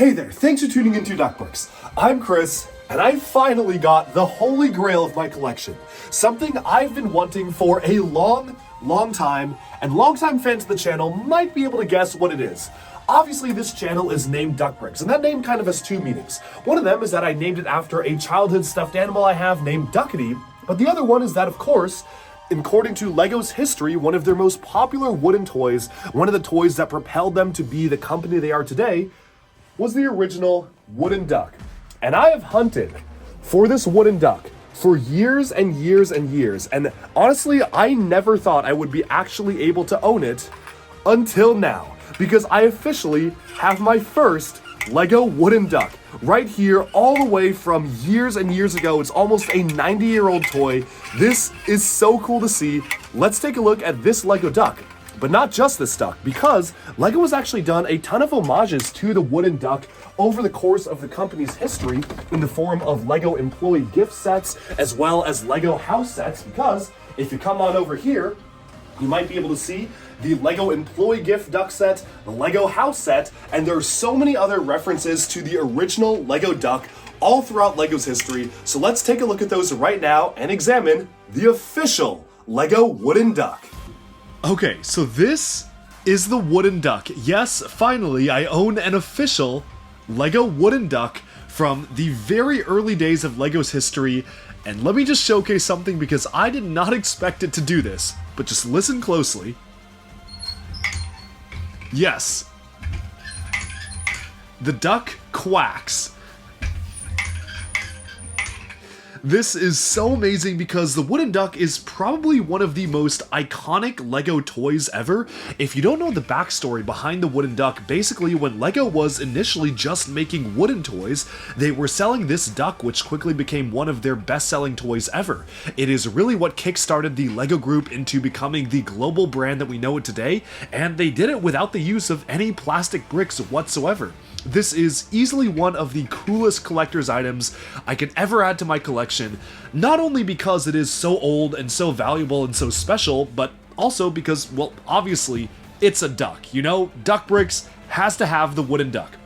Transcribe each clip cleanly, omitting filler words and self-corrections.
Hey there, thanks for tuning into Duckbricks. I'm Chris, and I finally got the holy grail of my collection. Something I've been wanting for a long time, and longtime fans of the channel might be able to guess what it is. Obviously, this channel is named Duckbricks, and that name kind of has two meanings. One of them is that I named it after a childhood stuffed animal I have named Duckity, but the other one is that, of course, according to LEGO's history, one of their most popular wooden toys, one of the toys that propelled them to be the company they are today, was the original wooden duck. And I have hunted for this wooden duck for years and years and years. And honestly, I never thought I would be actually able to own it until now, because I officially have my first LEGO wooden duck right here, all the way from years and years ago. It's almost a 90-year-old toy. This is so cool to see. Let's take a look at this LEGO duck. But not just this duck, because LEGO has actually done a ton of homages to the wooden duck over the course of the company's history in the form of LEGO employee gift sets, as well as LEGO house sets, because if you come on over here, you might be able to see the LEGO employee gift duck set, the LEGO house set, and there are so many other references to the original LEGO duck all throughout LEGO's history. So let's take a look at those right now and examine the official LEGO wooden duck. Okay, so this is the wooden duck. Yes, finally, I own an official LEGO wooden duck from the very early days of LEGO's history. And let me just showcase something, because I did not expect it to do this, but just listen closely. Yes. The duck quacks. This is so amazing because the wooden duck is probably one of the most iconic LEGO toys ever. If you don't know the backstory behind the wooden duck, basically when LEGO was initially just making wooden toys, they were selling this duck, which quickly became one of their best-selling toys ever. It is really what kickstarted the LEGO group into becoming the global brand that we know it today, and they did it without the use of any plastic bricks whatsoever. This is easily one of the coolest collector's items I could ever add to my collection, not only because it is so old and so valuable and so special, but also because, well, obviously, it's a duck. You know, Duckbricks has to have the wooden duck.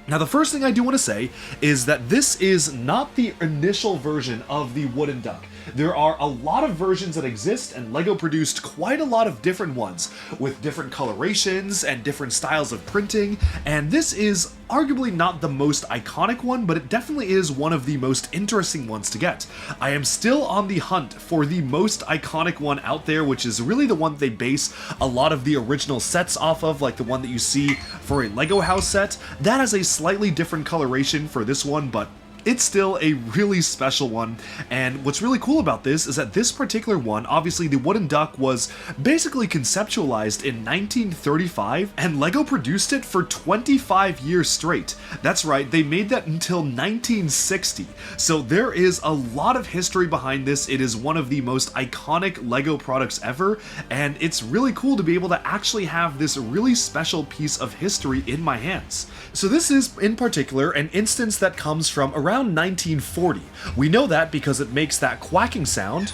Now, the first thing I do want to say is that this is not the initial version of the wooden duck. There are a lot of versions that exist, and LEGO produced quite a lot of different ones with different colorations and different styles of printing, and this is arguably not the most iconic one, but it definitely is one of the most interesting ones to get. I am still on the hunt for the most iconic one out there, which is really the one they base a lot of the original sets off of, like the one that you see for a LEGO house set. That has a slightly different coloration for this one, but it's still a really special one. And what's really cool about this is that this particular one, obviously the wooden duck, was basically conceptualized in 1935, and LEGO produced it for 25 years straight. That's right, they made that until 1960. So there is a lot of history behind this. It is one of the most iconic LEGO products ever, and it's really cool to be able to actually have this really special piece of history in my hands. So this is, in particular, an instance that comes from around 1940. We know that because it makes that quacking sound.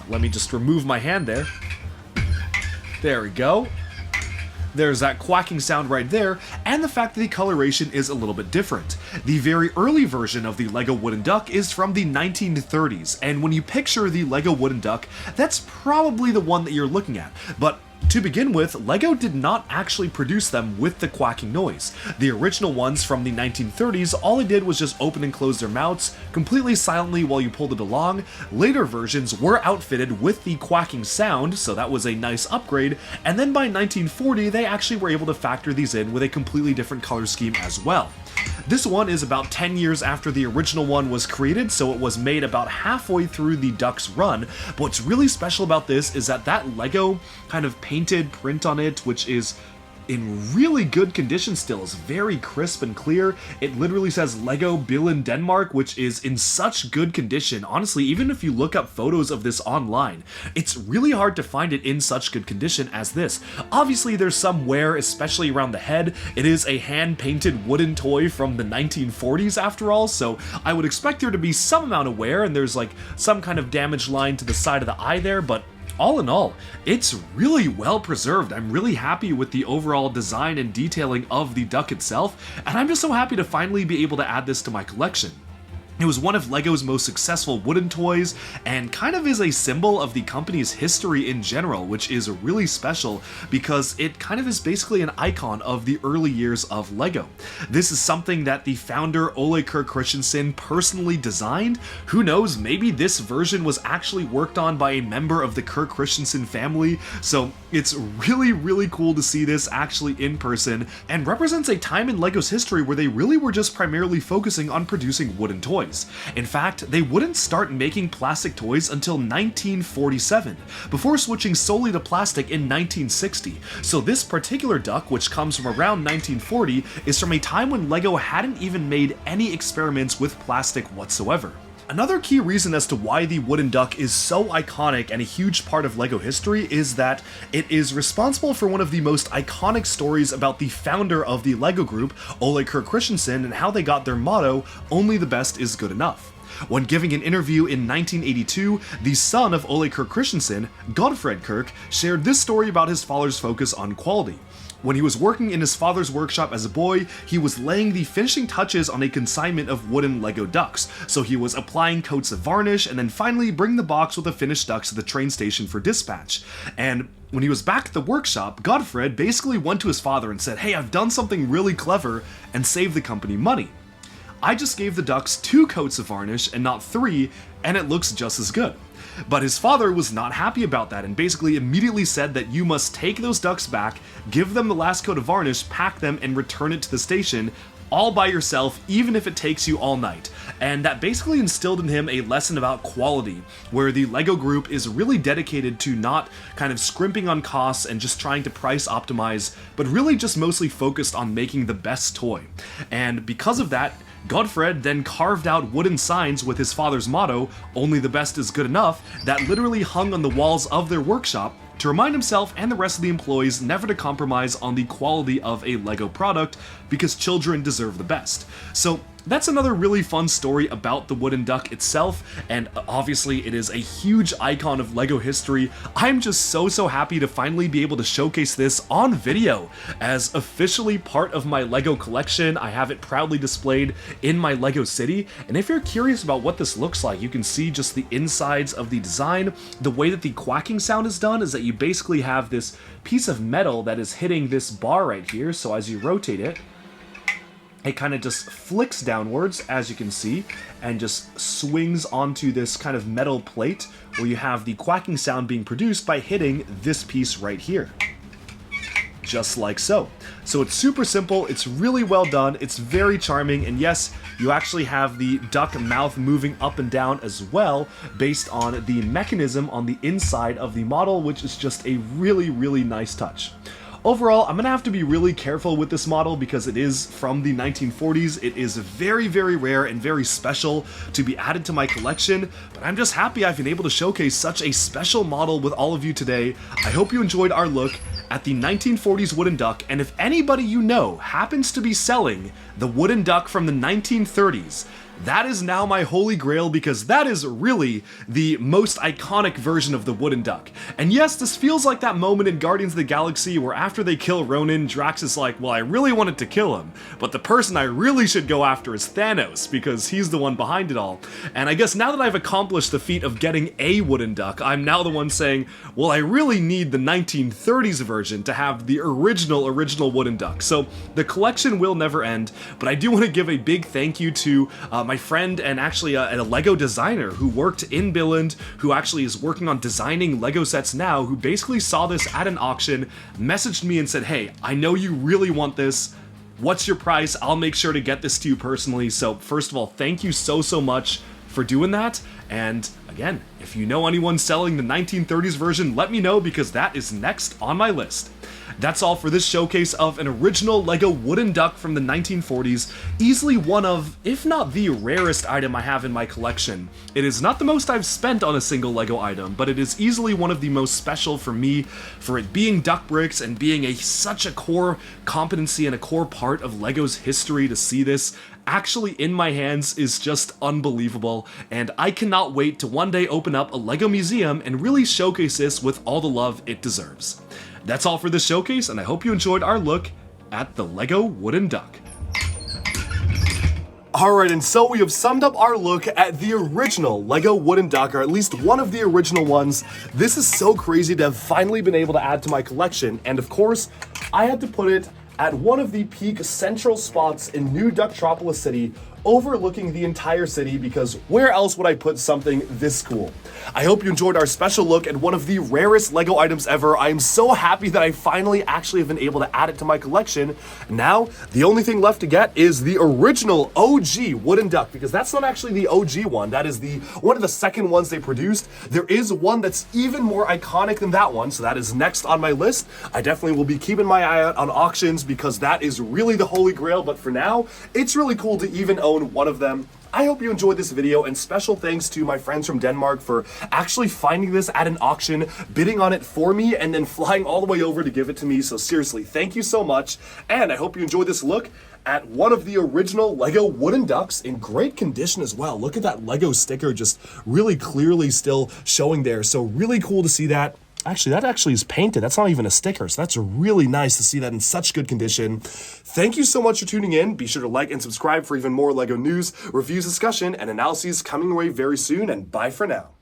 Let me just remove my hand there. There we go. There's that quacking sound right there, and the fact that the coloration is a little bit different. The very early version of the LEGO wooden duck is from the 1930s, and when you picture the LEGO wooden duck, that's probably the one that you're looking at. But to begin with, LEGO did not actually produce them with the quacking noise. The original ones from the 1930s, all they did was just open and close their mouths completely silently while you pulled it along. Later versions were outfitted with the quacking sound, so that was a nice upgrade, and then by 1940 they actually were able to factor these in with a completely different color scheme as well. This one is about 10 years after the original one was created, so it was made about halfway through the duck's run. But what's really special about this is that LEGO kind of painted print on it, which is in really good condition still, is very crisp and clear. It literally says LEGO Billund Denmark, which is in such good condition. Honestly, even if you look up photos of this online, it's really hard to find it in such good condition as this. Obviously, there's some wear, especially around the head. It is a hand-painted wooden toy from the 1940s after all, so I would expect there to be some amount of wear, and there's like some kind of damaged line to the side of the eye there, but all in all, it's really well preserved. I'm really happy with the overall design and detailing of the duck itself, and I'm just so happy to finally be able to add this to my collection. It was one of LEGO's most successful wooden toys, and kind of is a symbol of the company's history in general, which is really special because it kind of is basically an icon of the early years of LEGO. This is something that the founder Ole Kirk Christensen personally designed. Who knows, maybe this version was actually worked on by a member of the Kirk Christensen family, so it's really, really cool to see this actually in person, and represents a time in LEGO's history where they really were just primarily focusing on producing wooden toys. In fact, they wouldn't start making plastic toys until 1947, before switching solely to plastic in 1960. So this particular duck, which comes from around 1940, is from a time when LEGO hadn't even made any experiments with plastic whatsoever. Another key reason as to why the wooden duck is so iconic and a huge part of LEGO history is that it is responsible for one of the most iconic stories about the founder of the LEGO Group, Ole Kirk Christensen, and how they got their motto, "Only the best is good enough." When giving an interview in 1982, the son of Ole Kirk Christensen, Godfred Kirk, shared this story about his father's focus on quality. When he was working in his father's workshop as a boy, he was laying the finishing touches on a consignment of wooden LEGO ducks, so he was applying coats of varnish and then finally bring the box with the finished ducks to the train station for dispatch. And when he was back at the workshop, Godfred basically went to his father and said, "Hey, I've done something really clever and saved the company money. I just gave the ducks 2 coats of varnish and not 3, and it looks just as good." But his father was not happy about that and basically immediately said that you must take those ducks back, give them the last coat of varnish, pack them, and return it to the station, all by yourself, even if it takes you all night. And that basically instilled in him a lesson about quality, where the LEGO Group is really dedicated to not kind of scrimping on costs and just trying to price optimize, but really just mostly focused on making the best toy. And because of that, Godfred then carved out wooden signs with his father's motto, "Only the best is good enough," that literally hung on the walls of their workshop to remind himself and the rest of the employees never to compromise on the quality of a LEGO product because children deserve the best. So that's another really fun story about the wooden duck itself, and obviously it is a huge icon of LEGO history. I'm just so happy to finally be able to showcase this on video as officially part of my LEGO collection. I have it proudly displayed in my LEGO city, and if you're curious about what this looks like, you can see just the insides of the design. The way that the quacking sound is done is that you basically have this piece of metal that is hitting this bar right here, so as you rotate it, it kind of just flicks downwards, as you can see, and just swings onto this kind of metal plate where you have the quacking sound being produced by hitting this piece right here. Just like so. So it's super simple, it's really well done, it's very charming, and yes, you actually have the duck mouth moving up and down as well, based on the mechanism on the inside of the model, which is just a really nice touch. Overall, I'm gonna have to be really careful with this model because it is from the 1940s. It is very rare and very special to be added to my collection, but I'm just happy I've been able to showcase such a special model with all of you today. I hope you enjoyed our look at the 1940s wooden duck, and if anybody you know happens to be selling the wooden duck from the 1930s, that is now my holy grail because that is really the most iconic version of the wooden duck. And yes, this feels like that moment in Guardians of the Galaxy where after they kill Ronan, Drax is like, well, I really wanted to kill him, but the person I really should go after is Thanos because he's the one behind it all. And I guess now that I've accomplished the feat of getting a wooden duck, I'm now the one saying, well, I really need the 1930s version to have the original wooden duck. So the collection will never end, but I do want to give a big thank you to my friend and actually a LEGO designer who worked in Billund, who actually is working on designing LEGO sets now, who basically saw this at an auction, messaged me and said, hey, I know you really want this. What's your price? I'll make sure to get this to you personally. So first of all, thank you so much for doing that. And again, if you know anyone selling the 1930s version, let me know because that is next on my list. That's all for this showcase of an original LEGO wooden duck from the 1940s, easily one of, if not the rarest item I have in my collection. It is not the most I've spent on a single LEGO item, but it is easily one of the most special for me, for it being duck bricks and being such a core competency and a core part of LEGO's history. To see this actually in my hands is just unbelievable, and I cannot wait to one day open up a LEGO museum and really showcase this with all the love it deserves. That's all for this showcase, and I hope you enjoyed our look at the LEGO wooden duck. Alright, and so we have summed up our look at the original LEGO wooden duck, or at least one of the original ones. This is so crazy to have finally been able to add to my collection, and of course, I had to put it at one of the peak central spots in New Ducktropolis City, overlooking the entire city, because where else would I put something this cool? I hope you enjoyed our special look at one of the rarest LEGO items ever. I am so happy that I finally actually have been able to add it to my collection. Now, the only thing left to get is the original OG wooden duck, because that's not actually the OG one. That is one of the second ones they produced. There is one that's even more iconic than that one, so that is next on my list. I definitely will be keeping my eye out on auctions, because that is really the holy grail, but for now, it's really cool to even own one of them. I hope you enjoyed this video, and special thanks to my friends from Denmark for actually finding this at an auction, bidding on it for me, and then flying all the way over to give it to me. So seriously, thank you so much, and I hope you enjoyed this look at one of the original LEGO wooden ducks in great condition as well. Look at that LEGO sticker just really clearly still showing there, so really cool to see that. Actually, that actually is painted. That's not even a sticker, so that's really nice to see that in such good condition. Thank you so much for tuning in. Be sure to like and subscribe for even more LEGO news, reviews, discussion, and analyses coming your way very soon, and bye for now.